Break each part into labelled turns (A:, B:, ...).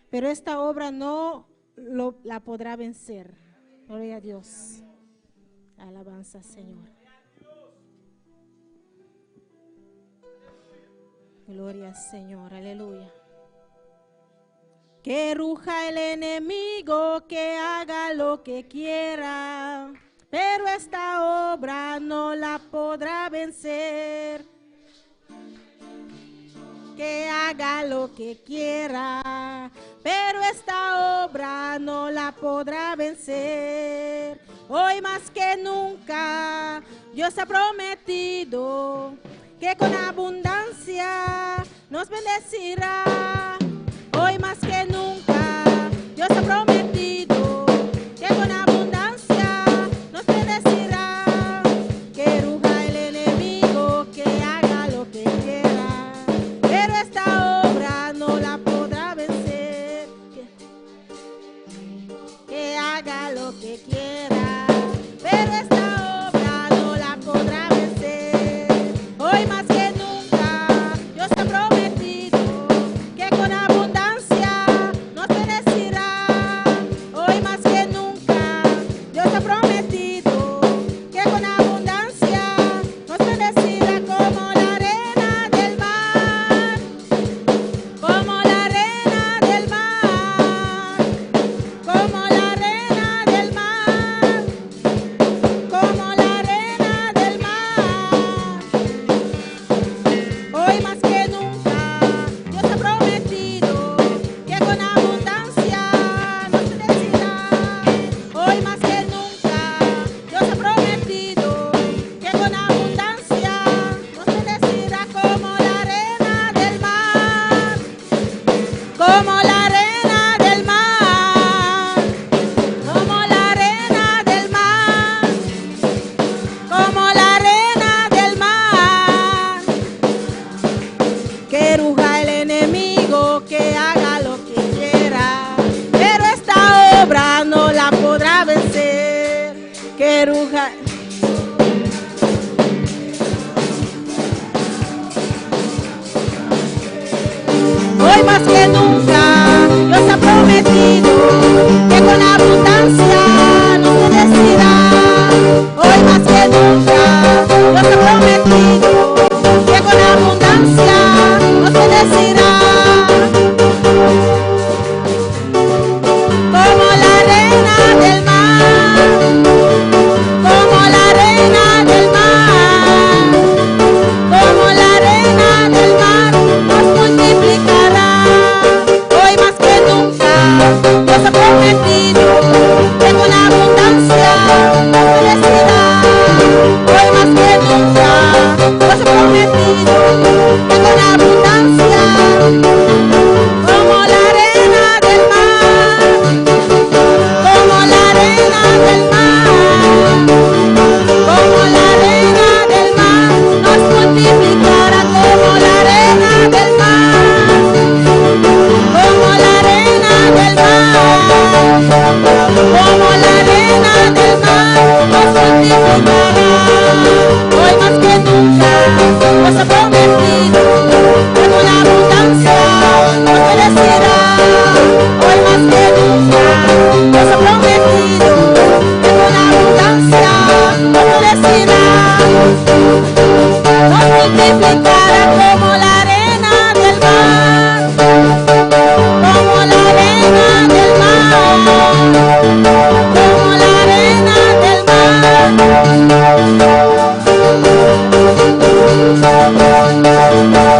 A: pero esta obra no la podrá vencer. Gloria a Dios. Alabanza, Señor. Gloria al Señor, aleluya. Que ruja el enemigo, que haga lo que quiera, pero esta obra no la podrá vencer. Que haga lo que quiera, pero esta obra no la podrá vencer. Hoy más que nunca Dios ha prometido que con abundancia nos bendecirá. Hoy más que nunca Dios ha prometido que con abundancia nos bendecirá. Que ruja el enemigo, que haga lo que quiera, pero esta obra no la podrá vencer. Que haga lo que quiera, pero esta obra no la podrá vencer. Hoy más que nunca Dios ha prometido que con abundancia nos bendecirá. Hoy más que nunca Dios ha prometido que con abundancia nos bendecirá, como la arena del mar, como la arena del mar, como la arena del mar, como la arena del mar. Hoy más que nunca Dios ha prometido que con abundancia nos bendecirá. Hoy más que nunca Dios ha prometido que con abundancia nos bendecirá, como la arena del mar, como la arena del mar, como la arena del mar, como la arena del mar. Que ruja el enemigo, que haga lo que quiera, pero esta obra no la podrá vencer. Que ruja. Hoy más que nunca Dios ha prometido que con abundancia nos bendecirá. Hoy más que nunca Dios ha prometido que con abundancia nos bendecirá. Como la arena del mar, como la arena del mar, como la arena del mar nos multiplicará. Hoy más que nunca Dios ha prometido que con abundancia nos bendecirá. Hoy más que nunca Dios ha prometido que con abundancia, como la arena del mar, como la arena del mar, como la arena del mar nos multiplicará, como la arena del mar, como la arena del mar, como la arena del mar nos multiplicará. Hoy más que nunca Dios ha prometido que con abundancia nos bendecirá. Hoy más que nunca Dios ha prometido que con abundancia nos bendecirá. Nos multiplicará como la arena del mar, como la arena del mar, como la arena del mar.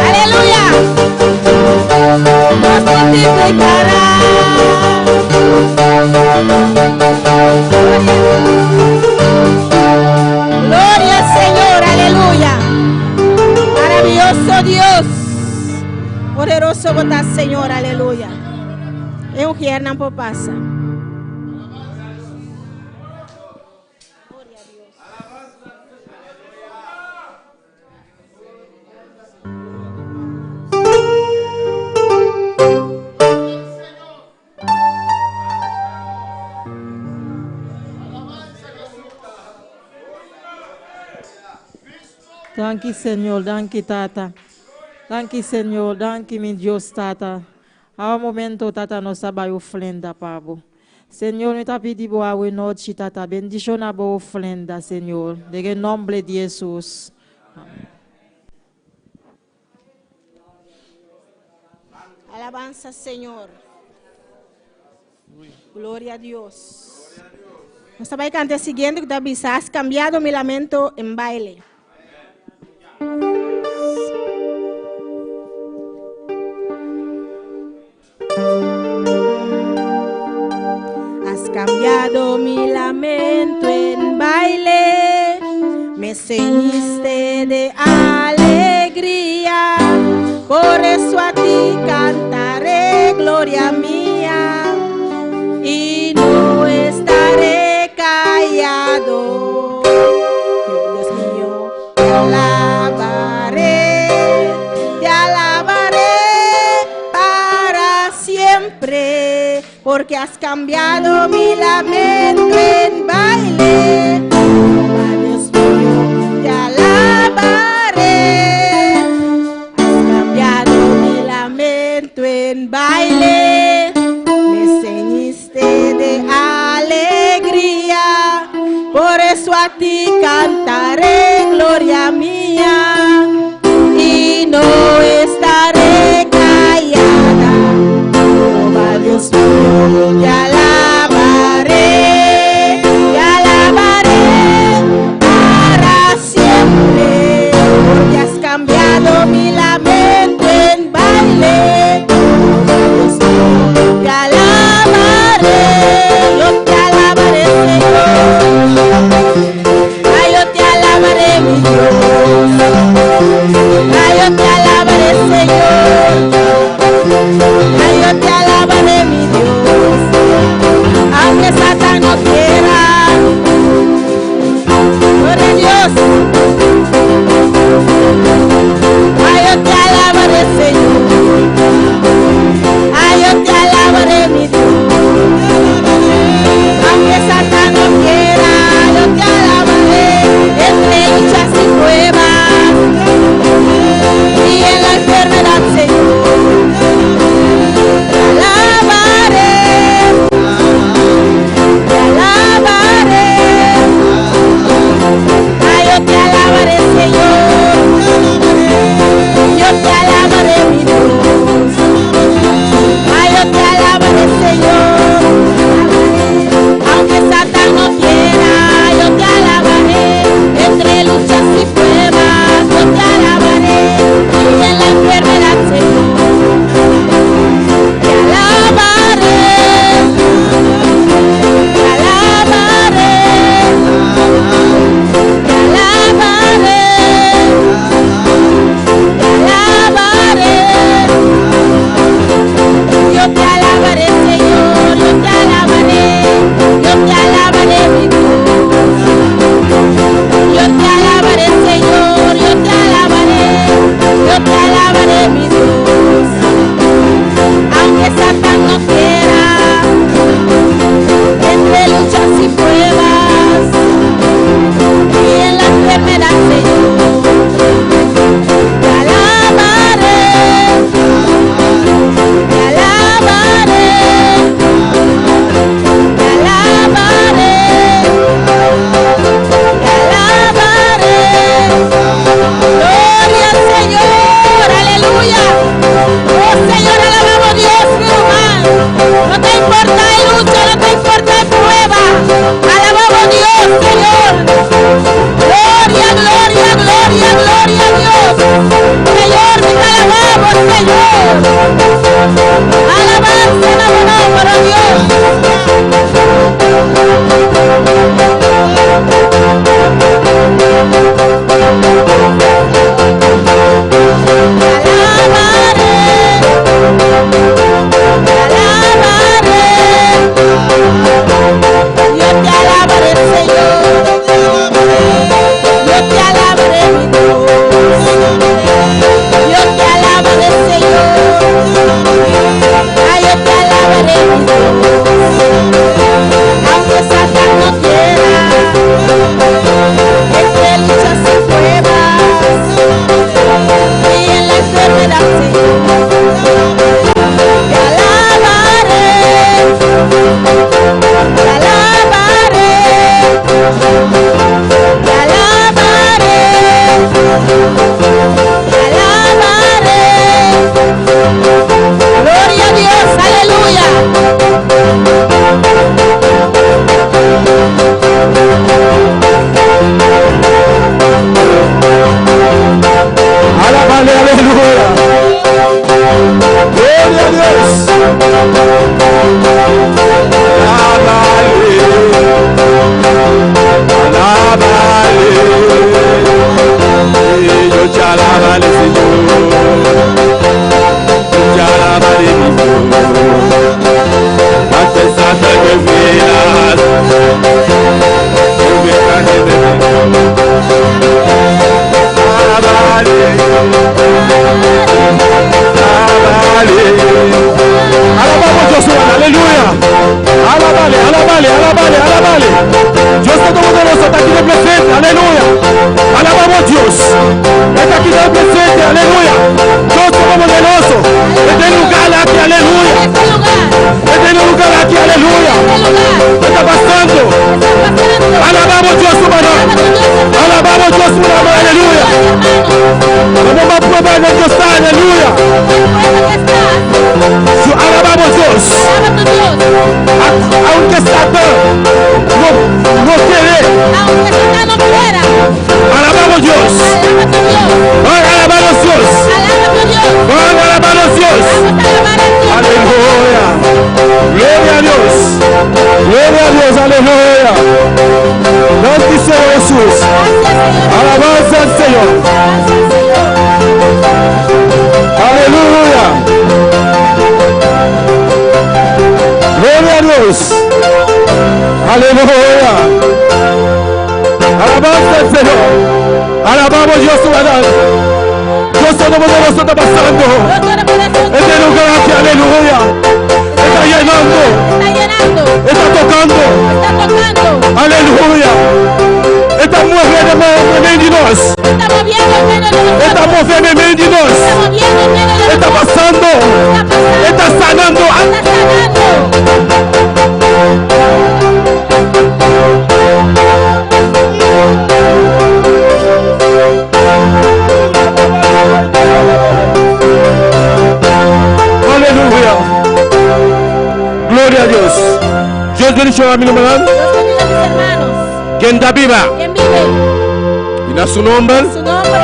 A: Aleluya. Nos multiplicará. Gloria al Señor, aleluya. Maravilloso Dios, poderoso botar Señor, aleluya. É um que não passa.
B: Danke, Senhor. Danke, Tata. Danke, Senhor. Danke, meu Deus, Tata.
A: A momento, tata, nós trabalhamos ofrenda, Pabo. Senhor, nós te pedimos a noite, tata, bendición a boa ofrenda, Senhor. De nome de Jesus. Amém.
B: Alabanza, Señor. Gloria a Dios. Nos va a cantar el siguiente que te avisa: has cambiado mi lamento en baile. Has cambiado mi lamento en baile, me ceñiste de alegría, por eso a ti cantaré, gloria mía, y no estaré callado. Dios mío, te alabaré para siempre, porque has cambiado mi lamento en baile. Dios mío, te alabaré. Has cambiado mi lamento en baile, me ceñiste de alegría, por eso a ti cantaré, gloria mía, y no estaré callada. Jehová Dios mío, te alabaré para siempre, porque has cambiado mi lamento en baile. Jehová Dios mío, te alabaré, yo te alabaré, Señor. Ay, yo te alabaré, mi Dios.
C: Dios. Aleluya. Alabanza al Señor. Alabamos Dios su alabanza. Dios Todopoderoso está pasando. Este lugar aquí, aleluya. Está llenando. Está tocando. Aleluya. Está moviéndonos. Está moviéndonos. Está pasando. Está sanando. Aleluya. Gloria a Dios. Dios bendiga a mi hermano.
B: Dios bendiga a mis hermanos.
C: Quien está viva.
B: ¿Quién vive?
C: Y a su nombre.
B: Su nombre.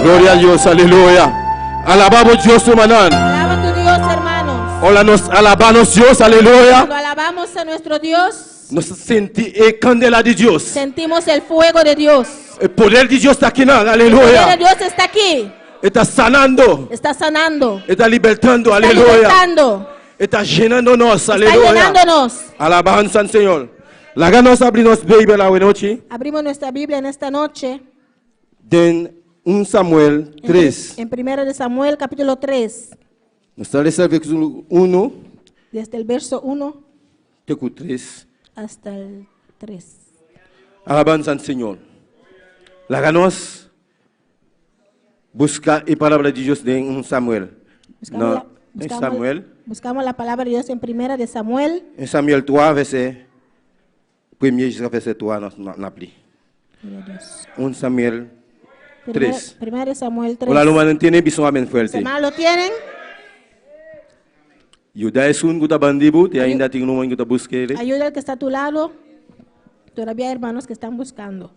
C: Gloria a Dios. Aleluya. Alabamos Dios, hermano.
B: Alaba a tu Dios, hermanos.
C: Hola, nos alabamos Dios. Aleluya.
B: Cuando alabamos a nuestro Dios,
C: Nos sentimos candela de Dios.
B: sentimos el fuego de Dios.
C: El poder de Dios está aquí.
B: El poder de
C: Aleluya.
B: Dios está aquí.
C: Está sanando.
B: Está sanando.
C: Está libertando.
B: Está
C: Aleluya.
B: libertando.
C: Está llenándonos.
B: Está
C: Aleluya.
B: llenándonos.
C: Alabanza al Señor. La ganos abrimos Biblia la noche.
B: Abrimos nuestra Biblia en esta noche.
C: En 1 Samuel 3.
B: En 1 de Samuel, capítulo 3.
C: Nos está el versículo 1.
B: Desde el verso 1
C: Tecu 3.
B: hasta el 3.
C: Alabanza al Señor. La ganos busca la palabra de Dios de 1 Samuel.
B: Buscamos la palabra de Dios en 1 de Samuel.
C: En Samuel 3, verset 1 jusqu'à verset 3, nous appelons. 1 Samuel 3.
B: 1 de Samuel 3.
C: Hola, lo van a entender, bisón amén
B: ¿Los
C: fuerte.
B: hermanos lo tienen?
C: Yuda es un guta bandibu, te ainda tiene un guta busquere.
B: Ayuda al que está a tu lado. Todavía hay hermanos que están buscando.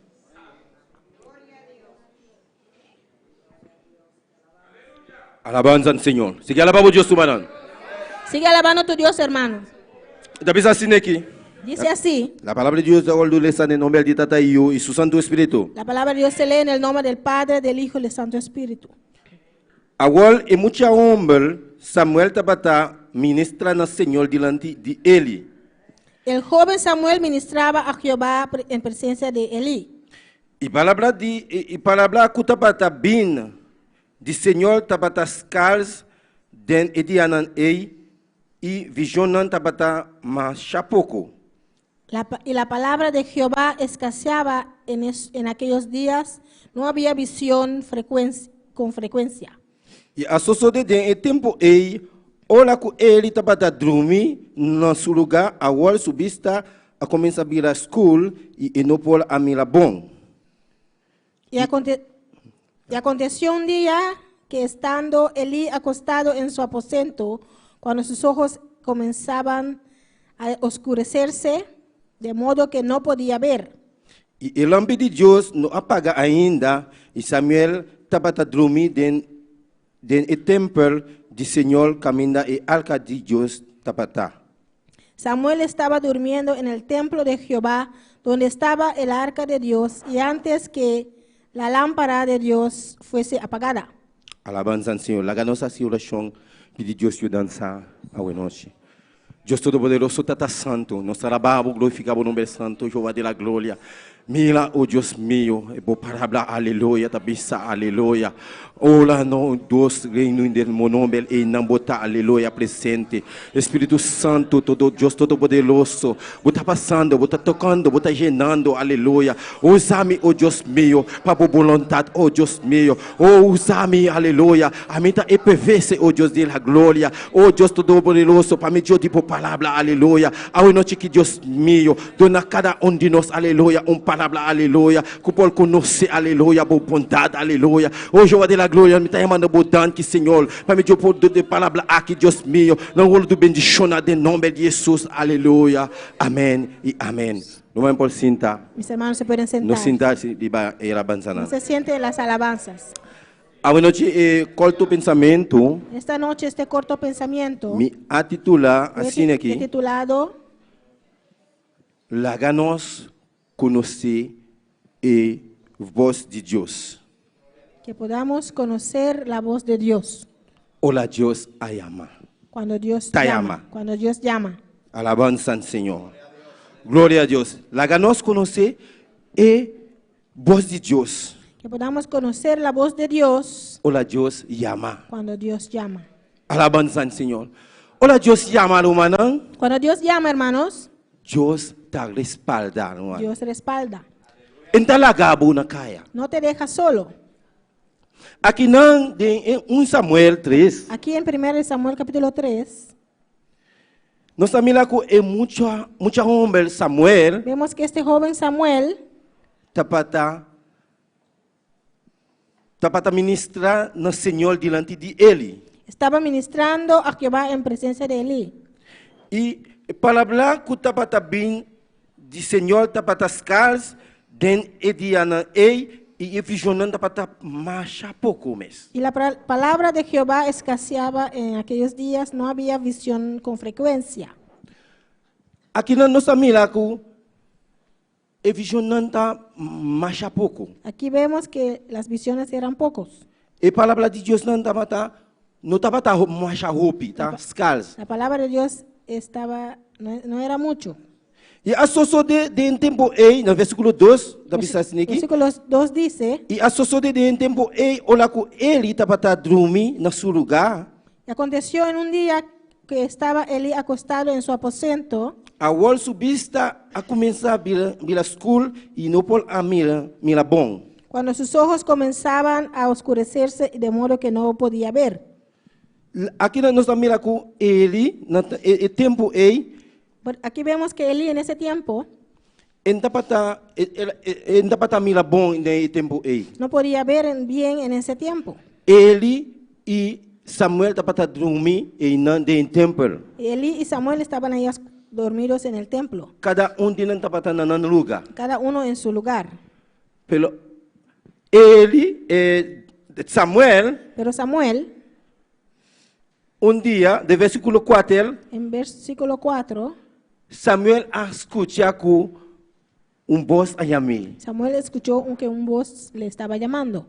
C: Alabanza al Señor. Sigue alabamos Dios tu manan.
B: Sigue alabando a tu Dios, hermano.
C: También así aquí.
B: Dice así.
C: La palabra de Dios de Oldulesa en el nombre de Tata y su Santo Espíritu.
B: La palabra de Dios se lee en el nombre del Padre, del Hijo y del Santo Espíritu.
C: Agora, e mucha hombre, Samuel tabata ministra al Señor delante de Eli.
B: El joven Samuel ministraba a Jehová en presencia de Elí.
C: Y palabra kutabata bin, de Señor tabata scars den edianan y visionan tabata machapoco.
B: Y la palabra de Jehová escaseaba en aquellos días. No había visión con frecuencia.
C: E a sociedade den e tempo olha que ele tabata dormir no seu lugar, agora subista a começar a vir a school e não pode a mira bom.
B: Y aconteció un día que estando Elí acostado en su aposento, cuando sus ojos comenzaban a oscurecerse, de modo que no podía ver.
C: E o lampe de Deus não apaga ainda, e Samuel tabata dormir den e templo de Senhor caminha e arca de Deus tabata.
B: Samuel estaba durmiendo en el templo de Jehová, donde estaba el arca de Dios, y antes que la lámpara de Dios fuese apagada.
C: Alabanza al Señor. La ganosa si oración pide Dios yo danza a noche. Dios Todopoderoso, Tata Santo, nos alabamos, glorificamos o nombre santo, Jehová de la gloria. Mira, oh Dios mío, por palabra, aleluya, tabisa, aleluya. Hola, no, Dios, reino del nombre, e nambota, aleluya, presente. Espírito Santo, todo Dios Todopoderoso, bota passando, bota tocando, bota llenando, aleluya. Usa-me, oh Dios mío, para por vontade, oh Dios mío. Oh, usa-me, aleluya. A mim tá EPVC, oh Deus de la glória. Oh Deus Todopoderoso, para mim, Deus tipo palavra, aleluya. A noite que Deus mío, dona cada de nós, aleluya, palavra, aleluia, que pode conhecer, aleluia, por bondade, aleluia. Hoje eu de la glória, me está chamando bondade, Senhor, para me dizer por de palavra aqui, Deus meu, não vou do bendição de nome de Jesus, aleluia, amém e amém. Não vamos por cinta,
B: Mis hermanos se pueden sentar.
C: não sentar-se de ir avançando.
B: No se sienten las alabanzas.
C: A noite, corto pensamento,
B: Esta noche este corto pensamiento
C: me atitula
B: fue
C: assim aqui,
B: titulado
C: Laganos conocer a voz de Deus.
B: que podamos conocer la voz de Dios
C: Olá, Deus a llama.
B: cuando Dios
C: Te
B: llama.
C: llama.
B: Cuando Dios llama.
C: Alabanza al Señor. Gloria a Dios. La que nos conoce es voz de Dios.
B: Que podamos conocer la voz de Dios
C: Hola, Dios llama.
B: cuando Dios llama.
C: Alabanza al Señor. Hola, Dios llama, hermano.
B: Cuando Dios llama, hermanos,
C: Dios te respalda, hermano.
B: Dios respalda.
C: Enta la gabo na kaya.
B: No te deja solo.
C: Aqui não em 1 Samuel 3,
B: Aquí en 1 Samuel capítulo 3,
C: nós estamos lá com muita homem Samuel
B: vemos que este joven Samuel
C: tapata ministrar no Senhor diante de ele.
B: estaba ministrando a Jehová en presencia de Elí.
C: E palavra que tapata bem de Senhor tapata scars den ediana e visionando tapata macha pouco mes.
B: Y la palabra de Jehová escaseaba en aquellos días, no había visión con frecuencia.
C: Aqui nós estamos lá com e visionando macha pouco.
B: Aquí vemos que las visiones eran pocos.
C: E palavra de Deus não tapata macha roupa, tá? Scars.
B: La palabra de Dios no era mucho.
C: E a soço de tempo no versículo 2 da Bíblia aqui.
B: Versículo 2 dice,
C: E a soço de tempo olha com ele tapata dormir no seu lugar.
B: y aconteció en un día que estaba Elí acostado en su aposento,
C: A wall subista a começar a bila school e no por a mira bom.
B: cuando sus ojos comenzaban a oscurecerse de modo que no podía ver.
C: Aqui nós estamos mira com ele no tempo
B: Aquí vemos que Elí en ese tiempo
C: en tapata mira bom no tempo
B: no podía ver bien en ese tiempo.
C: Ele e Samuel tapata dormir e não de templo.
B: Elí y Samuel estaban ahí dormidos en el templo,
C: Cada de não tapata no lugar.
B: cada uno en su lugar.
C: Pero ele, Samuel,
B: Pero Samuel,
C: dia, de versículo 4,
B: en versículo 4,
C: Samuel escuta com voz a chamar.
B: Samuel escuchó que un voz le estaba llamando.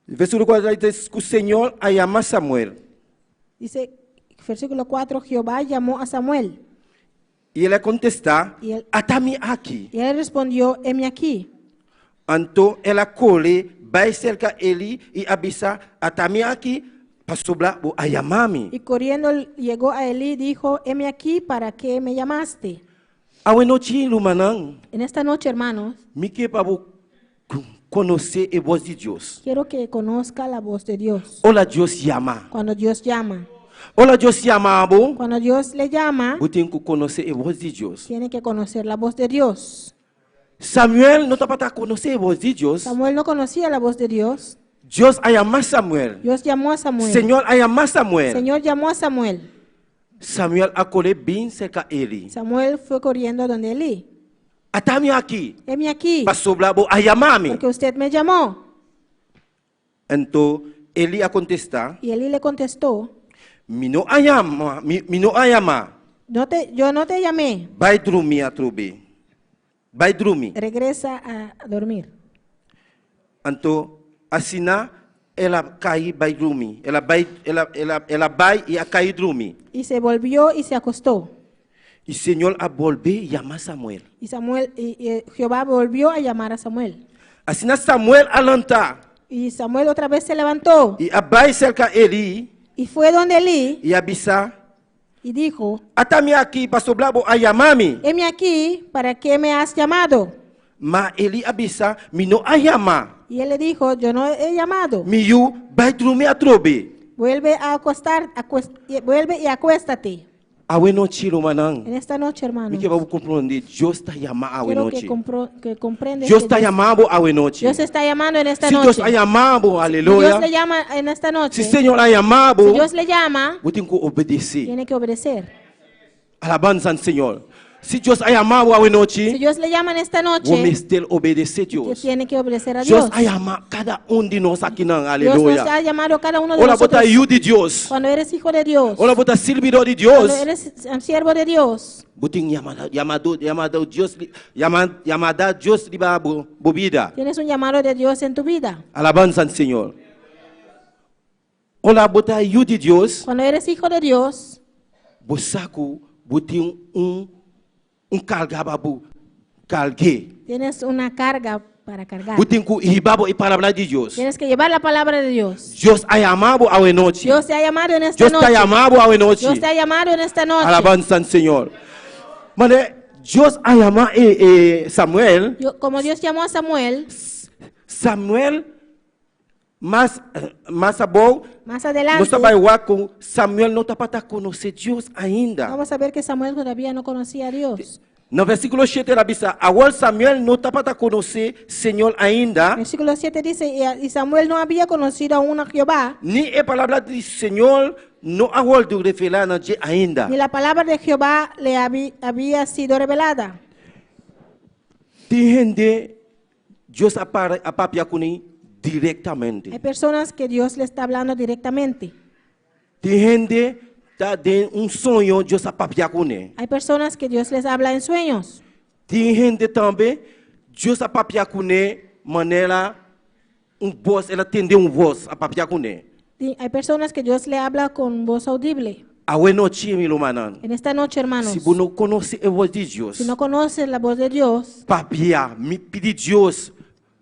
C: Versículo 4 diz que o Senhor a chamar Samuel.
B: Dice, versículo 4, Jehová llamó a Samuel.
C: E ele contesta,
B: E ele-
C: atame aqui.
B: Y él respondió, heme aquí.
C: Então ela corre, vai cerca ele e avisa, atame aqui, para sobrar a chamar-me.
B: Y corriendo llegó a Elí y dijo, heme aquí, ¿para qué me llamaste?
C: Awe noite, lumanang,
B: En esta noche, hermanos,
C: me que para conhecer a voz de Deus.
B: quiero que conozca la voz de Dios.
C: Olha, Deus chama.
B: Cuando Dios llama,
C: Olha, Deus chama,
B: cuando Dios le llama,
C: eu tenho que conhecer a voz de Deus.
B: tiene que conocer la voz de Dios.
C: Samuel não estava para conhecer a voz de Deus.
B: Samuel no conocía la voz de Dios.
C: Deus a chamar Samuel.
B: Dios llamó a Samuel.
C: Senhor a chamar Samuel.
B: Señor llamó a Samuel.
C: Samuel acolheu bem cerca ele.
B: Samuel fue corriendo a donde Elí.
C: Atame aqui,
B: Heme aquí,
C: para sobrar a chamar-me.
B: porque usted me llamó.
C: Então ele a contestar,
B: Y Elí le contestó,
C: me não a chamar,
B: yo no te llamé,
C: vai dormir a trobe. Vai dormir.
B: regresa a dormir.
C: Então, assim, ela cai, vai dormir. Ela vai e a cai dormir.
B: Y se volvió y se acostó.
C: E o Senhor a volver e chamar Samuel.
B: Y Jehová volvió a llamar a Samuel.
C: Assim, Samuel alanta
B: Y Samuel otra vez se levantó
C: e a vai cerca ele
B: y fue donde Elí
C: e avisa,
B: y dijo,
C: atame aqui para sobrar a chamar-me.
B: heme aquí, ¿para qué me has llamado?
C: Mas ele avisa, me não a chamar.
B: Y él le dijo, yo no he llamado.
C: Me vai dormir a trobe.
B: Vuelve vuelve y acuéstate.
C: Awe noite, manang.
B: En esta noche, hermano,
C: Me que vai compreender, Deus está chamando awe
B: quiero
C: noite.
B: que comprendas
C: Deus
B: que
C: está chamando awe noite.
B: Dios está llamando en esta
C: Se Deus
B: noche.
C: está chamando,
B: Si Dios
C: aleluia.
B: le llama en esta noche,
C: Se o Senhor está chamando,
B: si Dios le llama,
C: eu tenho que obedecer.
B: tiene que obedecer.
C: Alabanza ao Senhor. Se Deus está chamando awe
B: Si
C: noite,
B: Dios le llama en esta
C: vou
B: noche,
C: mestre obedecer
B: que
C: Deus.
B: tiene que obedecer a
C: Deus
B: Dios.
C: está chamando cada de nós aqui, não,
B: Dios nos
C: aleluia.
B: ha llamado a cada uno de
C: Olha,
B: nosotros.
C: bota eu de Deus.
B: Cuando eres hijo de Dios,
C: Olha, bota servidor de
B: cuando
C: Deus.
B: eres siervo de Dios,
C: Buting chamado Deus, chamada Deus de bobida.
B: tienes un llamado de Dios en tu vida.
C: Alabanza ao Senhor. Olha, bota eu de Deus.
B: Cuando eres hijo de Dios,
C: bosaku, buting carga babu, cargue.
B: Tienes una carga para cargar.
C: Buting ku ihibabo ipalabra de Dios.
B: Tienes que llevar la palabra de Dios.
C: Dios ha llamado a noche.
B: Dios te ha llamado en esta
C: Dios te ha
B: noche.
C: llamado a noche.
B: Dios te ha llamado en esta noche.
C: Alabanza al Señor. Mane, Dios ha llamado Samuel.
B: Como Dios llamó a Samuel,
C: Samuel más abajo,
B: más adelante,
C: no sabe igual con Samuel no está para conocer Dios ainda.
B: vamos a ver que Samuel todavía no conocía a Dios.
C: No versículo 7 la bisa, agora Samuel no está para conocer Señor ainda,
B: Versículo 7 dice, y Samuel no había conocido aún a Jehová,
C: ni a palabra do Señor no agora de revelar na dia ainda.
B: ni la palabra de Jehová le había sido revelada.
C: Tem gente, Deus apapia com ele directamente.
B: Hay personas que Dios le está hablando directamente.
C: Tem gente tá de sonho, Deus apapia com ele.
B: Hay personas que Dios les habla en sueños.
C: Tem gente também, Deus apapia com ele, maneira voz, ela atende voz, apapia com ele.
B: Hay personas que Dios le habla con voz audible.
C: Awe noite, meu irmão.
B: En esta noche, hermanos,
C: Se você não conhece a voz de Deus,
B: si no conoces la voz de Dios,
C: papia, me pedir Deus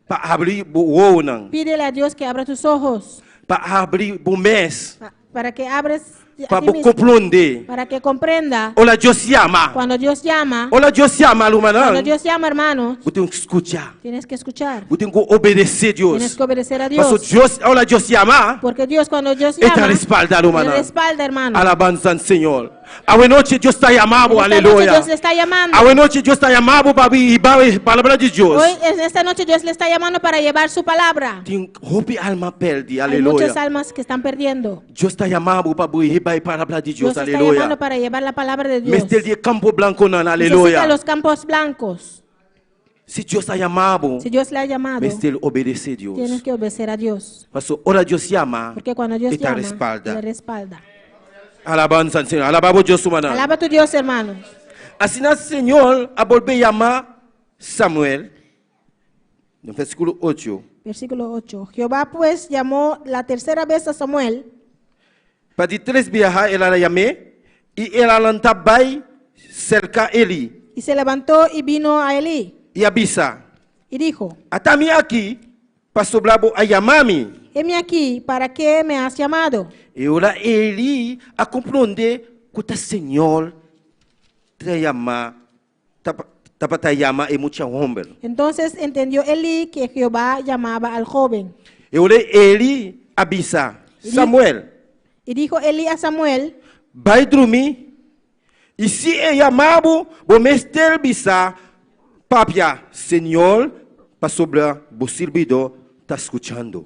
C: para abrir o olho,
B: pídele a Dios que abra tus ojos,
C: para abrir o mês,
B: para que abres a
C: para
B: ti mismo,
C: compreender.
B: para que comprenda
C: Olha, Deus chama.
B: cuando Dios llama.
C: Olha, Deus chama,
B: Cuando
C: irmão.
B: Dios llama, hermanos,
C: Você tem que escutar.
B: tienes que escuchar,
C: Você tem que obedecer
B: tienes
C: Deus.
B: que obedecer a
C: Mas
B: Dios,
C: Deus, olha, Deus chama.
B: porque Dios cuando Dios
C: Ele te
B: llama,
C: respalda,
B: le
C: irmão.
B: respalda, hermano.
C: Alabanza al Señor. A noche Dios está llamando,
B: En esta noche
C: aleluya.
B: Dios le está llamando.
C: A noche Dios está llamando para la palabra de Dios.
B: Hoy, en esta noche, Dios le está llamando para llevar su palabra.
C: Tem rompe alma perde,
B: Hay muchas
C: aleluya.
B: almas que están perdiendo.
C: Dios está llamando para la palabra de
B: Dios
C: Dios,
B: está llamando
C: aleluya.
B: para llevar la palabra de Dios.
C: Mestre de campo blanco, nan,
B: Necesita
C: aleluya.
B: los campos blancos.
C: Si Dios está llamando,
B: Si Dios le ha llamado,
C: mestre obedece a Dios.
B: tienes que obedecer a Dios.
C: Pastor, ahora Dios llama,
B: Porque cuando Dios
C: y te
B: llama,
C: respalda.
B: le respalda.
C: Alabanza al Señor, alabamos Dios, humana.
B: Alaba a tu Dios, hermanos.
C: Así el Señor a volver a llamar Samuel, en el versículo 8.
B: Versículo 8. Jehová pues llamó la tercera vez a Samuel,
C: Para de 3 viajar, ela la llamé, y ela lantaba cerca Eli,
B: y se levantó y vino a Elí,
C: y avisa,
B: y dijo,
C: hasta mí aquí, para sobrabo a llamarme.
B: heme aquí, ¿para qué me has llamado?
C: E ora Eli a compreender que o Senhor te llama, te llama e mucho hombre.
B: Entonces entendió Elí que Jehová llamaba al joven.
C: E ora Eli avisa, Samuel,
B: Y dijo Elí a Samuel,
C: vai dormir, e se é chamado, vou mestre avisa, papia, Senhor, para sobre o servidor, está escutando.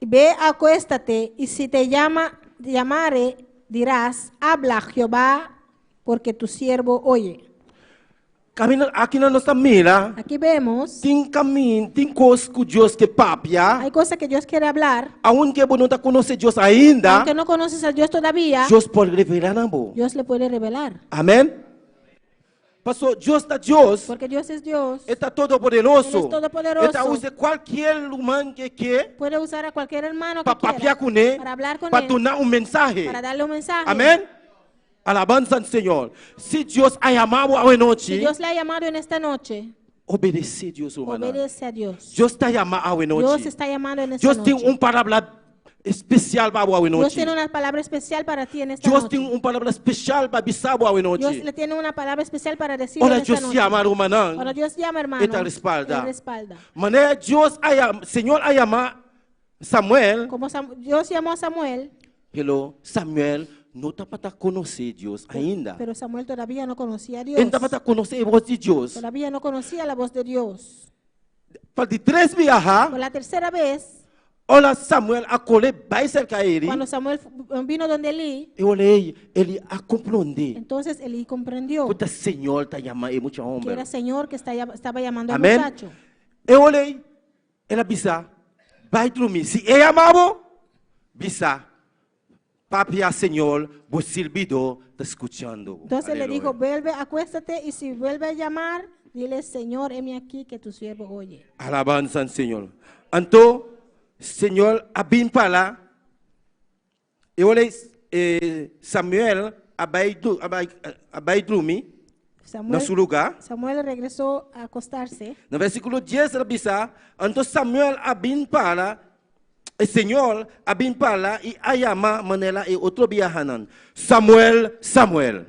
B: ve, acuéstate, y si te llamare, dirás, habla Jehová, porque tu siervo oye.
C: Aqui na nossa mira,
B: Aquí vemos,
C: tem caminho, tem coisas que Deus te papia,
B: hay cosas que Dios quiere hablar,
C: aonde você não está conhecendo Deus ainda,
B: aunque no conoces a Dios todavía,
C: Deus pode revelar na boa.
B: Dios le puede revelar,
C: Amém? Pastor, Deus está Deus,
B: porque Dios es Dios,
C: está todo poderoso.
B: Ele é todo-poderoso.
C: Ele usa qualquer humano que quer
B: puede usar a cualquier hermano que
C: para papiar
B: quiera,
C: com ele,
B: para hablar con
C: para
B: él,
C: tornar mensagem.
B: para darle un mensaje.
C: Amém? Alabanza al Senhor. Se Deus a chamado a
B: Si
C: noite,
B: Dios le ha llamado en esta noche,
C: obedece a Deus, humano.
B: obedece a Dios.
C: Deus está chamando a
B: Dios
C: noite.
B: está llamando en esta
C: Deus tem
B: noche.
C: palavra especial para a
B: Dios
C: noite.
B: tiene una palabra especial para ti en esta
C: Deus
B: noche.
C: tem palavra especial para bisabo a
B: Dios
C: noite.
B: le tiene una palabra especial para decir en
C: Olha,
B: esta
C: Deus
B: noche.
C: chama,
B: Cuando
C: humano.
B: Dios llama, hermano,
C: Ele te respalda.
B: Él respalda.
C: Mané, Deus, Senhor, a chamar Samuel.
B: Como Dios llamó a Samuel,
C: Hello, Samuel não está para conhecer Deus ainda.
B: pero Samuel todavía no conocía a Dios.
C: Ele está para conhecer a voz de Deus.
B: Todavía no conocía la voz de Dios.
C: Para de 3 viajar,
B: Por la tercera vez,
C: olha Samuel a colher vai cerca ele.
B: cuando Samuel vino donde Elí,
C: Eu olhei, ele a compreender.
B: entonces Elí comprendió
C: O Senhor está chamando e muito
B: que
C: homem.
B: era Señor que estaba llamando al
C: Amém?
B: muchacho.
C: Eu olhei, ele avisa, vai dormir. Se é amado, avisa, papia Senhor, o servidor está escutando.
B: Entonces le
C: Aleluya.
B: dijo, vuelve, acuéstate, y si vuelve a llamar, dile, Señor, heme aquí que tu siervo oye.
C: Alabanza al Señor. Então, Senhor, abim para lá. Eu olhei, Samuel abai dormir na seu lugar.
B: Samuel regresó a acostarse.
C: No versículo 10 ela bisa, então Samuel abin para, o Senhor abin para e ayama manela e outro biahanan. Samuel, Samuel.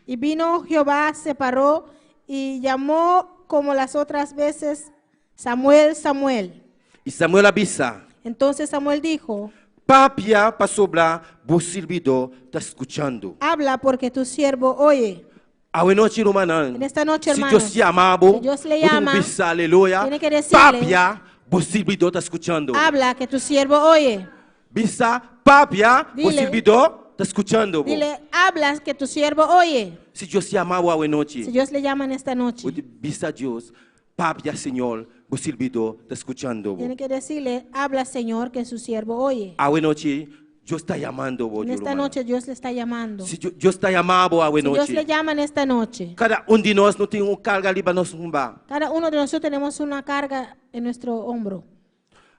B: Y vino Jehová, se paró y llamó como las otras veces, Samuel, Samuel.
C: E Samuel abisa,
B: Entonces Samuel dijo,
C: papia para sobrar, vos servidor está escuchando.
B: habla porque tu siervo oye.
C: En
B: esta noche,
C: si
B: hermanos,
C: Dios llamaba,
B: si Dios le llama,
C: aleluya,
B: tiene que decirle,
C: papia, vos servidor está escuchando.
B: habla que tu siervo oye.
C: Bisa, papia, vos
B: Dile.
C: servidor está escuchando.
B: Dile, hablas que tu siervo oye.
C: Si Dios llamaba a noche,
B: Si Dios le llama en esta noche,
C: bisa Dios, papia, Señor, vos servidor está escuchando.
B: tiene que decirle, habla Señor que su siervo oye.
C: A noche, Dios está llamando.
B: En esta noche Dios le está llamando.
C: Si Dios está llamando a
B: Si Dios le
C: noche,
B: llama en esta noche,
C: cada de nós não tem carga ali para nós rumbar.
B: cada uno de nosotros tenemos una carga en nuestro hombro.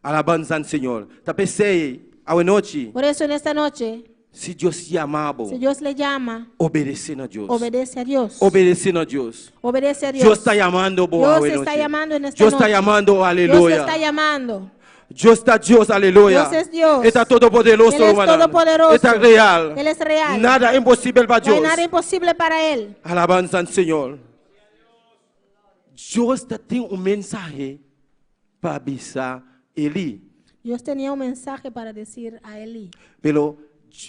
C: Alabanza al Señor. Te pensei, a noche,
B: Por eso en esta noche,
C: si Dios llamaba,
B: si Dios le llama,
C: obedecendo a Dios.
B: obedece a Dios.
C: Obedecendo a Dios.
B: Obedece a Dios.
C: Dios está llamando,
B: Dios está llamando en esta
C: Dios
B: noche.
C: está llamando,
B: Dios
C: aleluya.
B: está llamando.
C: Dios está Dios, aleluya.
B: Dios es Dios.
C: Está todopoderoso,
B: Él es
C: hermano.
B: todopoderoso.
C: Está real.
B: Él es real.
C: Nada imposible para
B: No hay
C: Dios.
B: nada imposible para Él.
C: Alabanza al Señor. Dios tiene un mensaje para avisar Eli.
B: Dios tenía un mensaje para decir a Elí.
C: Pero,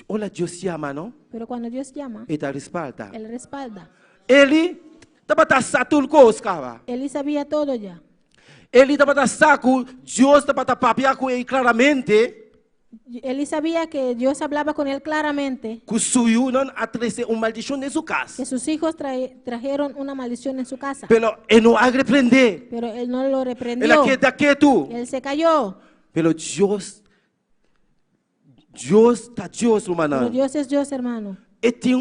C: hola, Dios llama, ¿no?
B: Pero cuando Dios llama,
C: Y te respalda.
B: Él respalda.
C: Eli, estava satul cos, cara.
B: Elí sabía todo ya.
C: Ele estava saco, Deus estava papiar com ele claramente,
B: Elí sabía que Dios hablaba con él claramente,
C: que o suyo não atrese uma maldição em sua
B: que
C: casa.
B: sus hijos trajeron una maldición en su casa.
C: Pero ele não a repreender.
B: Pero él no lo
C: Ele
B: reprendió.
C: queda quieto.
B: Él se cayó.
C: Pero Deus está Deus,
B: Pero
C: humano.
B: Dios es Dios, hermano.
C: Ele tem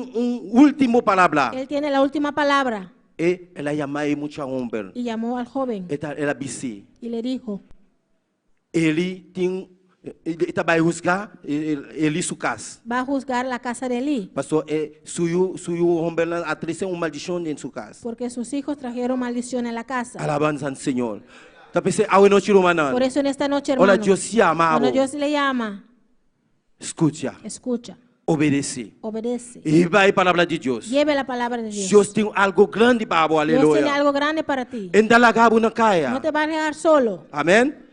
C: último palavra.
B: Él tiene la última palabra.
C: E ela chama muito homem.
B: Y llamó al joven
C: Ela disse,
B: y le dijo,
C: ele vai juzgar ele sua casa.
B: va a juzgar la casa de Elí,
C: Pastor, suyo homem atrese uma maldição em sua casa.
B: porque sus hijos trajeron maldición en la casa.
C: Alabanza al Señor. Te pensé, a noche, humano.
B: Por eso en esta noche,
C: Hola,
B: hermano,
C: Dios llama.
B: cuando Dios le llama,
C: Escucha,
B: escucha,
C: obedece.
B: obedece,
C: Y va a palabra de Dios.
B: lleve la palabra de Dios.
C: Dios tiene algo grande para vos,
B: Dios tiene
C: aleluya.
B: algo grande para ti.
C: En Dalagabo no caia.
B: No te va a dejar solo.
C: Amén.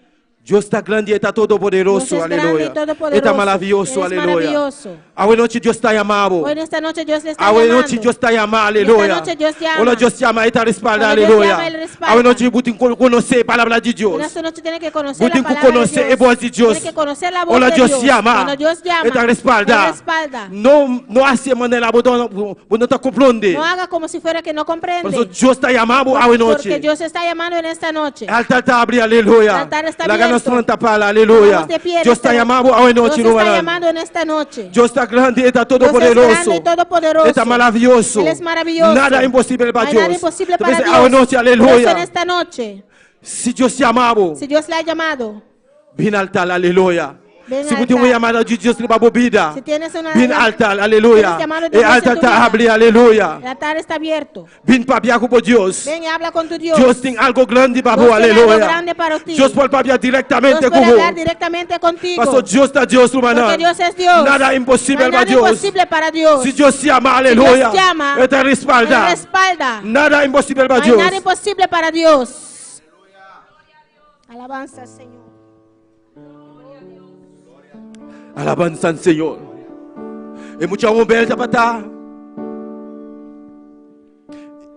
C: Dios está grande y está todopoderoso,
B: Dios es grande
C: aleluya.
B: y todopoderoso.
C: Está maravilloso,
B: Él es
C: aleluya.
B: maravilloso.
C: A noche Dios está llamado.
B: Hoy en esta noche Dios le está
C: A
B: llamando.
C: noche Dios está llamando,
B: Y esta
C: aleluya.
B: noche Dios llama.
C: Hola, Dios llama y está respalda,
B: Cuando Dios
C: aleluya.
B: llama, Él respalda.
C: A noche tú tienes que conocer la palabra de
B: En
C: Dios.
B: esta noche tiene que conocer
C: Tú
B: la
C: tienes que
B: palabra de
C: conocer la
B: Dios.
C: voz de Dios.
B: Tiene que conocer la voz
C: Hola,
B: de
C: Dios
B: Dios.
C: llama.
B: Cuando Dios llama,
C: Él respalda.
B: Él respalda.
C: No hace manera, vos no te comprendes.
B: No haga como si fuera que no comprende.
C: Por eso Dios está llamando a
B: Porque
C: noche.
B: Dios está llamando en esta noche.
C: El altar está abierto, aleluya.
B: El altar está
C: La
B: abierto.
C: gana santa para, aleluya.
B: Vamos de pie en
C: Dios
B: esta
C: está
B: noche.
C: llamando a
B: Dios
C: noche,
B: está
C: hermano.
B: llamando en esta noche.
C: Dios está grande, está
B: Dios es
C: todopoderoso.
B: grande y todopoderoso.
C: Está maravilloso.
B: Él es maravilloso.
C: Nada imposible
B: No
C: para
B: hay
C: Dios.
B: nada imposible para
C: Entonces,
B: Dios.
C: a noche,
B: Por eso en
C: aleluya.
B: esta noche,
C: Si Dios llamaba,
B: si Dios le ha llamado,
C: ven al altar, aleluya.
B: Ven
C: Si
B: al
C: tú tienes
B: altar.
C: llamada de Dios, le va a bebida.
B: si tienes una
C: Ven al altar, aleluya.
B: tienes llamado de
C: El
B: Dios en
C: altar
B: tu vida.
C: está abierto, aleluya.
B: el altar está abierto.
C: Ven papiar con Dios.
B: Ven y habla con tu Dios.
C: Dios tiene algo grande para
B: Dios
C: vos,
B: tiene algo
C: aleluya.
B: grande para ti.
C: Dios puede papiar
B: Dios
C: directamente
B: puede
C: con
B: hablar
C: vos.
B: directamente contigo.
C: Pastor, Dios está Dios, hermano.
B: Porque Dios es Dios.
C: Nada
B: No
C: imposible
B: hay
C: para
B: nada
C: Dios.
B: imposible para Dios.
C: Si Dios llama,
B: Si
C: aleluya.
B: Dios llama,
C: Él te respalda.
B: Él respalda.
C: Nada imposible
B: No
C: para
B: hay
C: Dios.
B: nada imposible para Dios. Alabanza al Señor.
C: Alabanza al Señor. Y mucha hombre tapata.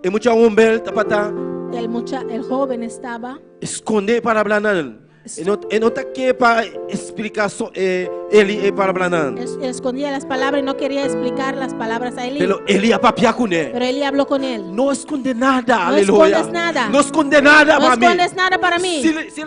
C: Y mucha hombre tapata.
B: El joven estaba
C: Esconde para hablar. Y no está aquí para explicación. Él para hablar.
B: escondía las palabras y no quería explicar las palabras a Elí.
C: Pero Él papia con él.
B: Pero Elí habló con él.
C: No esconde nada,
B: No
C: aleluya.
B: escondes nada.
C: No esconde nada
B: No
C: para mí.
B: escondes nada para mí.
C: Si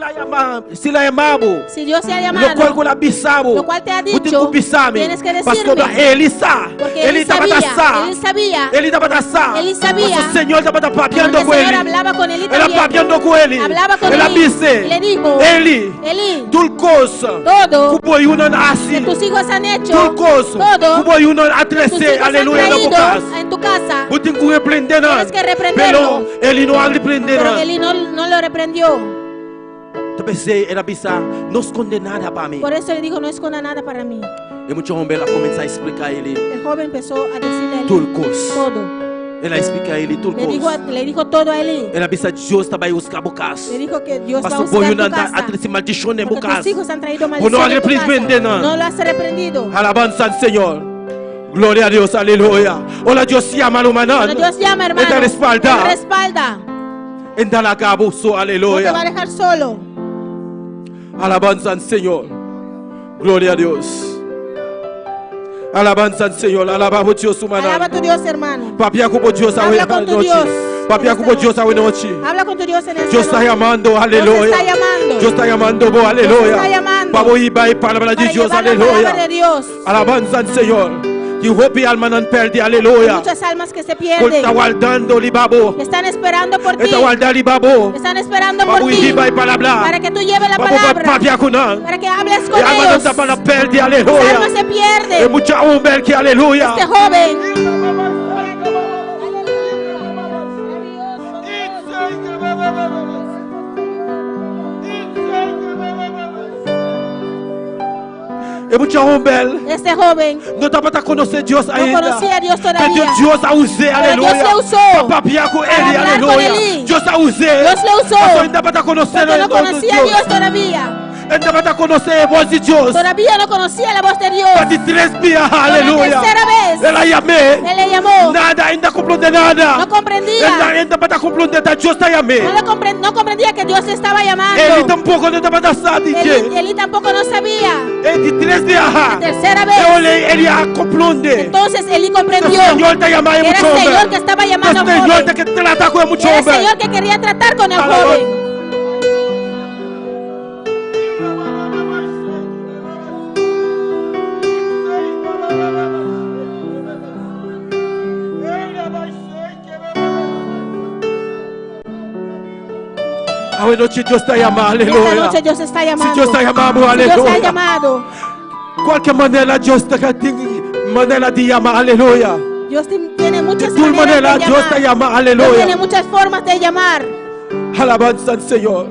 C: la llamamos,
B: Si Dios te ha
C: lo
B: llamado,
C: cual con la bisabo,
B: lo cual te ha
C: tienes
B: dicho,
C: que pisarme.
B: tienes que
C: Pastor,
B: decirme.
C: Él sabe.
B: porque Él sabía,
C: Él
B: Él sabía.
C: El Señor estaba
B: cuando
C: papiando
B: el
C: con
B: Señor
C: él.
B: hablaba con Elí
C: Él
B: también,
C: papiando con él.
B: hablaba con
C: Él
B: Elí
C: dice,
B: y le dijo,
C: Eli,
B: Elí,
C: tú cosa,
B: todo
C: cupo y uno
B: que tus hijos han hecho
C: Tout cause.
B: todo,
C: Kubo yun
B: tus
C: adresse,
B: hijos han
C: alléluia, dans
B: traído
C: vos cas.
B: en tu casa,
C: Buting ko reprende na.
B: tienes que reprenderlo.
C: Pero, Eli no ang reprende
B: pero
C: na.
B: Eli no lo reprendió.
C: Tapi say, era bisa, nos condenada para mí.
B: Por eso le dijo, no esconda nada para mí.
C: E mucho homem ela começa a explicar ele
B: El joven empezó a decirle a Eli
C: turcos.
B: todo.
C: Ela explica ele turcos.
B: Le dijo todo a Eli.
C: Ela bisa Deus também os cabocas.
B: Le dijo que Dios va a
C: Pastor
B: buscar
C: Boyo
B: tu
C: nanda
B: casa.
C: atrás maldição em
B: Porque tus
C: bocas.
B: hijos han traído
C: O no
B: maldición en tu
C: reprende
B: casa.
C: nada.
B: No lo has reprendido.
C: Alabanza al Señor. Gloria a Dios, aleluya. Hola Dios llama al humano.
B: Cuando Dios llama, hermano,
C: Te respalda.
B: te respalda.
C: En Dalagabuso,
B: No te va a
C: aleluya.
B: dejar solo.
C: Alabanza al Señor. Gloria a Dios. Alabanza al Señor. Alabamos Dios humano.
B: Alaba a tu Dios, hermano.
C: Papia como Dios a
B: Habla con tu Dios.
C: Papia como Dios a noche.
B: Habla con tu Dios en esta
C: Dios está
B: noche.
C: llamando, aleluya.
B: Dios está llamando.
C: Dios está llamando, vos,
B: Dios
C: aleluya.
B: está llamando.
C: Vamos a ir para palabra de
B: Para
C: Dios,
B: llevar la palabra de
C: aleluya.
B: Dios.
C: Alabanza al Señor. Que hope alma não perde,
B: Hay
C: aleluya.
B: muchas almas que se
C: Porque
B: pierden.
C: está guardando libabo.
B: Que están esperando por ti.
C: Está guardando libabo.
B: Que están esperando por
C: Vamos a
B: ti.
C: ir para palabra.
B: Para que tú lleves la
C: Vamos para
B: palabra.
C: papia con él.
B: Para que hables con
C: E alma não
B: ellos.
C: está para perde,
B: Las almas
C: aleluya.
B: se
C: É
B: pierden.
C: mucha hombre que, aleluya.
B: Este joven.
C: É mucha hombre.
B: Este joven
C: Não dá para conhecer Deus ainda.
B: conocía a Dios
C: Pero
B: todavía.
C: Deus a usou, aleluia.
B: Dios le usó
C: Para papiar com
B: para
C: ele,
B: hablar con
C: aleluia.
B: Eli.
C: Deus a usou.
B: Dios le usó.
C: Mas ainda para conhecer
B: porque no conocía a Dios todavía.
C: Ainda para conhecer a voz de Deus.
B: Todavía no conocía la voz de Dios.
C: Para de 3 dias,
B: Por la
C: aleluia.
B: tercera vez,
C: Ela chamei.
B: Él le llamó.
C: Nada, ainda compreende nada.
B: No comprendía.
C: Ainda para compreender que Deus está chamando.
B: No comprendía que Dios le estaba llamando.
C: Ele tampouco não estava dançando,
B: Eli tampoco no sabía.
C: Ele de 3 dias.
B: Tercera
C: Eu
B: vez.
C: olhei, ele a compreender.
B: Entonces Eli
C: O
B: comprendió
C: Senhor está chamando
B: que era
C: muito
B: el Señor
C: homem.
B: que estaba llamando
C: O
B: al
C: Senhor
B: joven.
C: tem que tratar com muito
B: Era el
C: homem.
B: Señor que quería tratar con el
C: Alabado.
B: joven.
C: Hoje noite Deus está chamando,
B: Esta
C: aleluia.
B: noche Dios está
C: Se
B: llamando.
C: Deus está chamando,
B: Dios está
C: aleluia.
B: llamado.
C: Qualquer maneira Deus está maneira de chamar, aleluia.
B: Dios tiene
C: De
B: muchas
C: toda maneira
B: maneras de
C: Deus está
B: llamar.
C: chamando,
B: Dios tiene
C: aleluia.
B: muchas formas de llamar.
C: Alabança ao Senhor.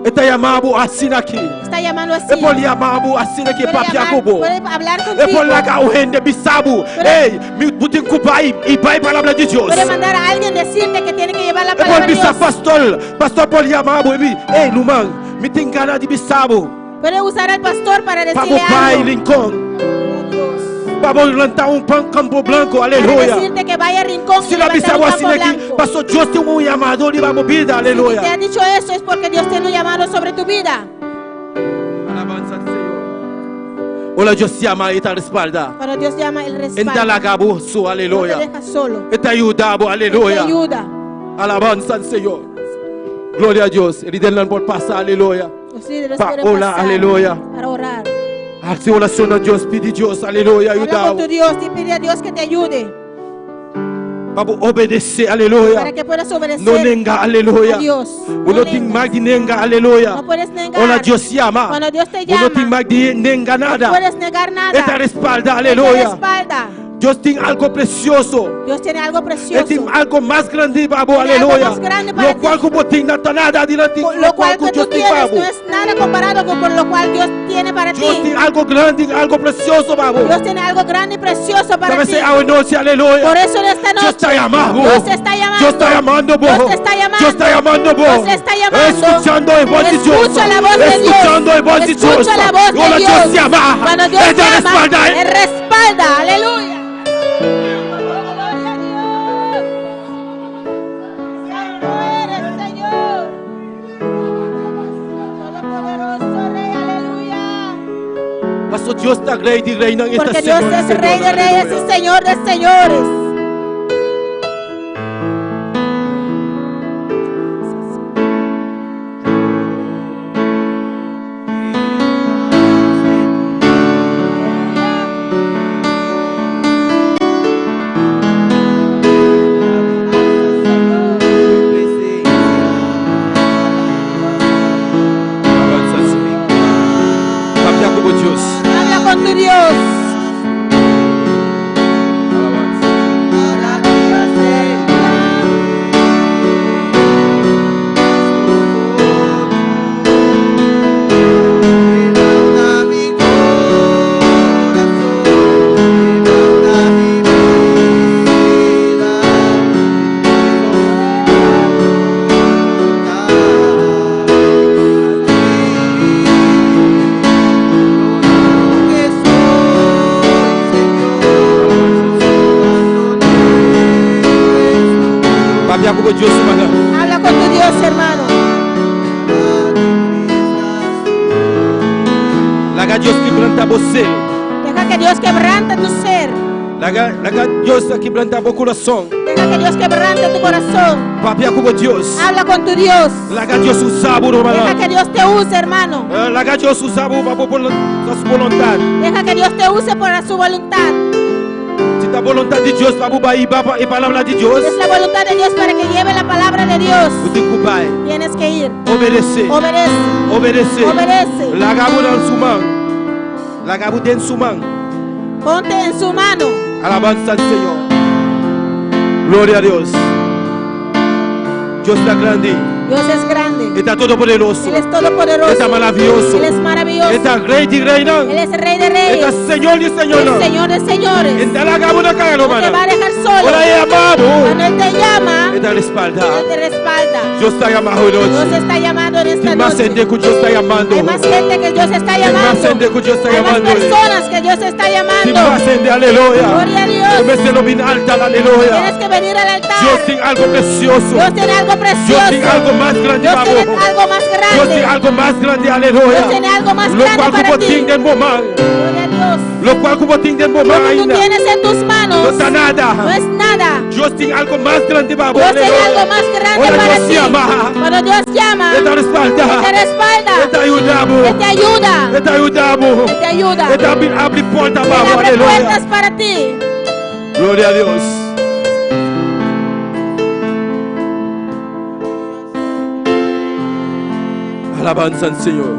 C: Está chamando assim aqui.
B: Está llamando así.
C: É por chamar assim aqui
B: Puede
C: para
B: llamar,
C: Jacobo.
B: puede hablar
C: É por
B: contigo.
C: largar o rende bisabu. Ei, me botem culpa e vai para a palavra de Deus.
B: Puede mandar a alguien decirte que tiene que llevar la
C: É por
B: palabra de
C: bisa
B: Dios.
C: pastor por chamar, ei, Luman, me tem cara de bisabu.
B: Puede usar al pastor para
C: Para
B: decirle
C: o pai
B: algo.
C: Lincoln.
B: Dios.
C: Para levantar campo branco,
B: Para
C: aleluia.
B: decirte que vaya a Rincón y
C: Se la
B: levantar
C: bisabu
B: un
C: assim
B: campo
C: aqui,
B: blanco.
C: pastor Deus tem chamado e vai vida,
B: Si te
C: aleluia.
B: ha dicho eso es porque Dios tiene un llamado sobre tu vida.
C: Alabanza al Senhor. Olha, Deus se ama e te respalda.
B: Cuando Dios llama, Él respalda.
C: Entalagabo su,
B: No te
C: aleluia.
B: deja solo.
C: E te ayudabo,
B: Te
C: aleluia.
B: ayuda.
C: Alabanza al Senhor. Glória a Deus. Ele não pode passar, aleluia.
B: Los líderes
C: Pa
B: quieren
C: orar,
B: pasar
C: aleluia.
B: para orar.
C: Hace oração a Deus, pede Deus, aleluia,
B: Habla con
C: ayudabo.
B: tu Dios y pide a Dios que te ayude
C: Vamos obedecer,
B: para
C: aleluia.
B: que puedas obedecer
C: Não nenga, aleluia.
B: a Dios.
C: O não tem mais de nenga, aleluia.
B: No puedes negar.
C: Olha, Deus se ama.
B: Cuando Dios te
C: O não tem
B: llama,
C: mais de nenga
B: no
C: nada.
B: puedes negar nada.
C: Ele te respalda,
B: Él te
C: aleluia.
B: respalda.
C: Deus tem algo precioso.
B: Dios tiene algo
C: Ele
B: precioso.
C: tem algo mais grande, babo,
B: Tiene algo
C: aleluia.
B: más grande para
C: Lo qual
B: ti.
C: como tem nada diante
B: Lo cual que tú
C: Deus tem,
B: tienes
C: babo.
B: no es nada comparado con lo cual Dios tiene para
C: Deus
B: ti.
C: tem algo grande, algo precioso, babo.
B: Dios tiene algo grande y precioso para
C: Deve
B: ti.
C: ser a noite, aleluia.
B: Por eso en esta
C: Deus
B: noche
C: está chamando.
B: Dios te está llamando.
C: Deus está chamando, bo.
B: Dios te está llamando.
C: Deus está chamando, bo.
B: Dios te está llamando.
C: Escuchando a voz de Deus.
B: Escucha la voz de Dios.
C: Escuchando a voz de Deus.
B: Escucha la voz de
C: Olha,
B: Dios.
C: Deus se ama.
B: Cuando Dios
C: Ele te
B: llama,
C: respalda.
B: Él respalda. Aleluya. Santo eres, Señor. Todopoderoso Rey, aleluya.
C: Pastor Deus está rei de reina em
B: Porque
C: esta
B: Dios
C: semana,
B: es
C: Senhor,
B: Rey de reyes
C: aleluia.
B: y Señor de señores.
C: Alabanza al Senhor. Papia como com Deus, mano.
B: Habla con tu Dios, hermano.
C: Laga Deus quebranta você.
B: Deja que Dios quebrante tu ser.
C: Laga Deus quebranta o coração.
B: Deja que Dios quebrante tu corazón.
C: Papia com Deus.
B: Habla con tu Dios.
C: Laga Deus usar o
B: Deja
C: mano.
B: que Dios te use, hermano.
C: Laga Deus usar o por sua vontade.
B: Deja que Dios te use por su voluntad.
C: Se a vontade de Deus para bubar e palavra de Deus.
B: Es la voluntad de Dios para que lleve la palabra de Dios.
C: Você tem que vai.
B: Tienes que ir.
C: Obedecer.
B: Obedece.
C: Obedecer.
B: Obedece.
C: Laga o dans sua mão. Laga o dentro sua mão.
B: Ponte en su mano.
C: Alabanza al Señor. Gloria a Dios. Dios está grande.
B: Dios es grande.
C: Está todopoderoso.
B: Él es todopoderoso.
C: Está maravilloso.
B: Él es maravilloso.
C: Está rey de reina.
B: Él es rey de reyes.
C: Está Señor de
B: Él
C: señores.
B: es Señor de señores.
C: Está la gabona cara,
B: No te va a dejar solo.
C: Ahora es amado.
B: Cuando Él te llama,
C: Está respaldado.
B: Él te respalda.
C: Dios está llamando
B: Dios
C: hoy.
B: está llamando en esta
C: Hay más gente
B: noche.
C: que Dios está llamando.
B: Hay más gente que Dios está
C: Hay más
B: llamando.
C: gente que Dios está
B: Hay más
C: llamando.
B: personas que Dios está
C: Hay más
B: llamando.
C: gente, aleluya.
B: Gloria a Dios.
C: Yo me sé lo bien alta, aleluya.
B: Tienes que venir al altar.
C: Dios tiene algo precioso.
B: Dios tiene algo
C: Dios
B: precioso.
C: tiene algo más grande
B: Dios
C: para
B: tiene
C: vos.
B: algo más
C: Dios tiene
B: grande.
C: algo más grande, aleluya.
B: Dios tiene algo más
C: Lo
B: grande
C: cual
B: para
C: como
B: ti.
C: tiene en momento.
B: Gloria a Dios.
C: Lo cual como tiene en
B: Lo
C: momento
B: que tú
C: ainda.
B: tienes en tus
C: No
B: manos
C: está nada.
B: no es nada.
C: Dios tiene algo más grande para vos,
B: Dios tiene
C: aleluya.
B: algo más grande
C: Ahora
B: para
C: Dios
B: ti.
C: llama.
B: Cuando Dios llama,
C: Él te respalda.
B: Él te respalda.
C: Él te ayudamos.
B: Él te ayuda.
C: Él te ayudamos.
B: Él te ayuda.
C: Él te abre puertas
B: Él
C: para vos,
B: abre
C: aleluya.
B: puertas para ti.
C: Gloria a Dios. Alabanza al Señor.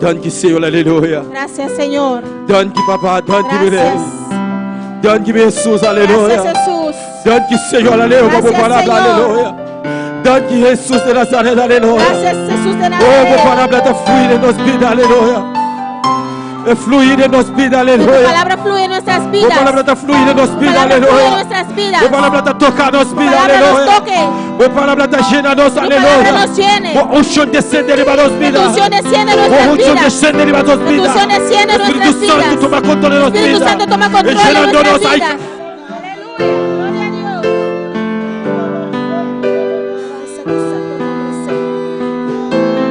C: Thank you, Señor, aleluya.
B: Gracias, Señor.
C: Thank you, papá. Thank you,
B: Gracias.
C: Thank you, Jesús,
B: Gracias,
C: aleluya.
B: Jesús.
C: Thank you, Señor, aleluya, por
B: Gracias,
C: palabra,
B: Señor.
C: aleluya. Thank you, Jesús de Nazaret, aleluya.
B: Gracias, Jesús de
C: Oh, por
B: Nazaret.
C: palabra de fluir en nos vida, aleluya. De fluir en nos vida,
B: Tu
C: aleluya.
B: palabra fluye en nuestras
C: Por
B: vidas.
C: palabra de fluir en nos
B: Tu
C: vida,
B: palabra fluye en
C: aleluya.
B: nuestras vidas.
C: Por palabra de tocar nos
B: Tu
C: vida,
B: palabra nos
C: aleluya.
B: toque.
C: Por palabra de llenar nos,
B: Tu palabra
C: aleluya.
B: nos llene.
C: Por unción descende de nos
B: Tu
C: vida.
B: unción desciende en
C: Por
B: nuestras
C: unción
B: vidas.
C: descende de nos
B: Tu
C: vida.
B: unción desciende en
C: Espíritu
B: nuestras
C: Santo
B: vidas.
C: toma control de nos
B: Espíritu
C: vida.
B: Santo toma control de
C: Llenándonos
B: nuestras
C: ahí.
B: vidas. Aleluya. Gloria a Dios. Alabanza tu santo nombre, Señor.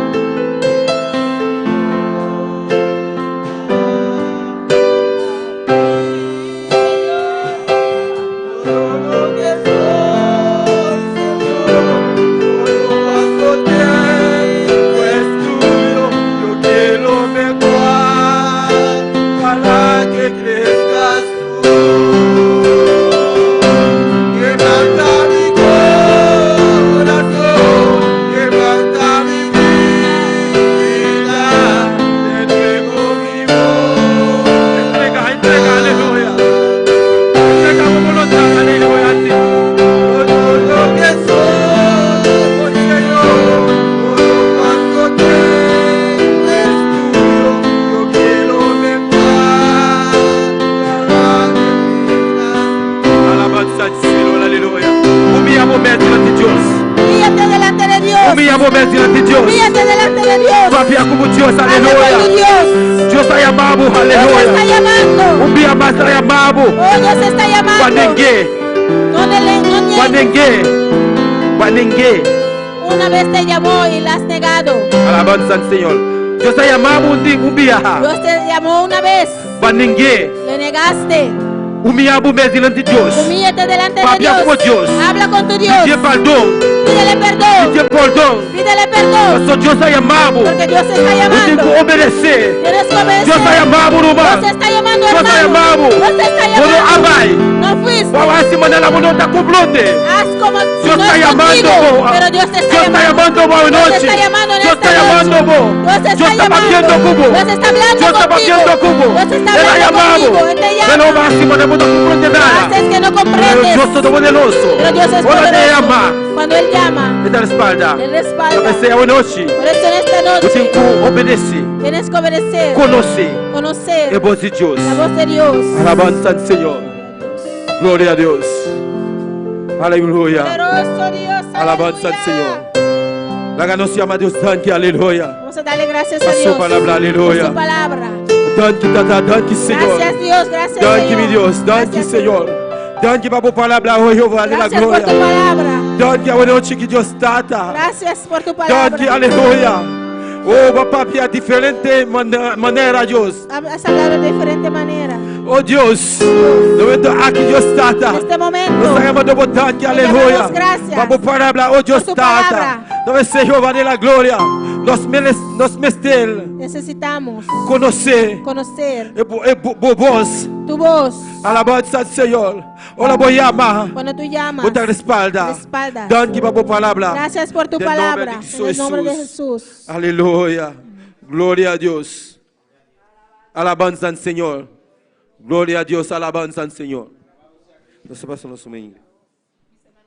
B: Humíllate delante de Dios. Humíllate delante de Dios.
C: Papia como Dios,
B: Habla con tu
C: aleluya.
B: Dios.
C: Dios está llamando,
B: Dios te está
C: aleluya.
B: llamando.
C: Un día más está llamando.
B: Oh, Dios te está llamando.
C: Wanenge,
B: No niegues.
C: wanenge, wanenge.
B: Una vez te llamó y la has negado.
C: Alabanza al Señor. Dios está llamando un día.
B: Dios te llamó una vez.
C: Wanenge,
B: Le negaste.
C: un día más delante de Dios.
B: Humíllate delante de
C: Papia
B: Dios.
C: como Dios.
B: Habla con tu Dios.
C: Pide perdón,
B: Pídele perdón.
C: pide perdón.
B: Pídele perdón.
C: Eso Dios está llamando.
B: Porque Dios te está
C: Usted
B: llamando.
C: tiene que obedecer.
B: Tienes que obedecer.
C: Dios está llamando,
B: Dios
C: hermano.
B: te está llamando,
C: Dios está
B: hermano.
C: llamando.
B: Dios te está
C: Cuando
B: llamando.
C: habay,
B: No fuiste.
C: vamos a decir la voluntad completa.
B: Haz como si
C: Dios
B: no
C: está
B: es
C: llamando
B: contigo,
C: vos.
B: pero Dios te está
C: Dios está
B: llamando.
C: llamando vos
B: Dios te
C: noche.
B: está llamando en
C: Dios
B: esta
C: está llamando
B: noche.
C: vos.
B: Dios te
C: Dios
B: está
C: está batiendo
B: llamando.
C: cubo.
B: Dios está hablando
C: Dios está
B: contigo.
C: batiendo cubo.
B: Dios está
C: Él ha
B: hablando
C: llamado.
B: contigo. Él te
C: Pero
B: llama.
C: máximo no puedo comprender nada.
B: Haces que no
C: Pero
B: comprendes.
C: Dios todopoderoso.
B: Pero Dios es
C: Ahora te llama.
B: poderoso. Cuando Él llama,
C: Él te respalda.
B: Él
C: Yo
B: respalda.
C: pensé a noche.
B: Por eso en esta
C: Você tem
B: noche
C: que obedecer,
B: tienes que obedecer,
C: conhecer
B: conocer
C: a voz de Deus.
B: la voz de Dios.
C: Alabanza al Señor. Gloria a Dios. Aleluya.
B: Poderoso Dios.
C: Alabanza al
B: aleluya.
C: Señor. La ganancia ama Dios. Thank you. Aleluya.
B: Vamos a darle gracias a
C: Por su
B: Dios.
C: palabra, aleluya.
B: Por su palabra.
C: Thank you, tata. Thank you, Señor.
B: Gracias Dios, gracias
C: Thank you,
B: Señor.
C: mi Dios. Thank you,
B: Gracias,
C: Señor. Donde para a palavra hoje, Jeová de la
B: Gracias por tu
C: glória.
B: palabra.
C: Donde a noite que Deus trata.
B: Gracias por tu
C: Donde,
B: palabra.
C: aleluia. Oh, papai, a diferente maneira, Deus.
B: Has hablado de diferente manera.
C: Oh, Deus. No momento aqui Deus trata.
B: En este momento,
C: Nós estamos de botar aqui,
B: te
C: aleluia.
B: damos gracias
C: Para a palavra, oh, Deus
B: por tu
C: trata.
B: palabra.
C: Então, esse Jeová de la glória. Nós mestel.
B: necesitamos
C: Conhecer.
B: conocer
C: Voz.
B: tu voz.
C: Alabanza al Señor. Hola, voy a llamar.
B: Cuando tú llamas,
C: Vos te respalda.
B: respaldas.
C: Donde para a palavra.
B: Gracias por tu
C: Del
B: palabra.
C: nombre de
B: En el nombre de
C: Jesús.
B: Jesús.
C: Aleluya. Gloria a Dios. Alabanza al Señor. Gloria a Dios. Alabanza al Señor. No se pasa, no se me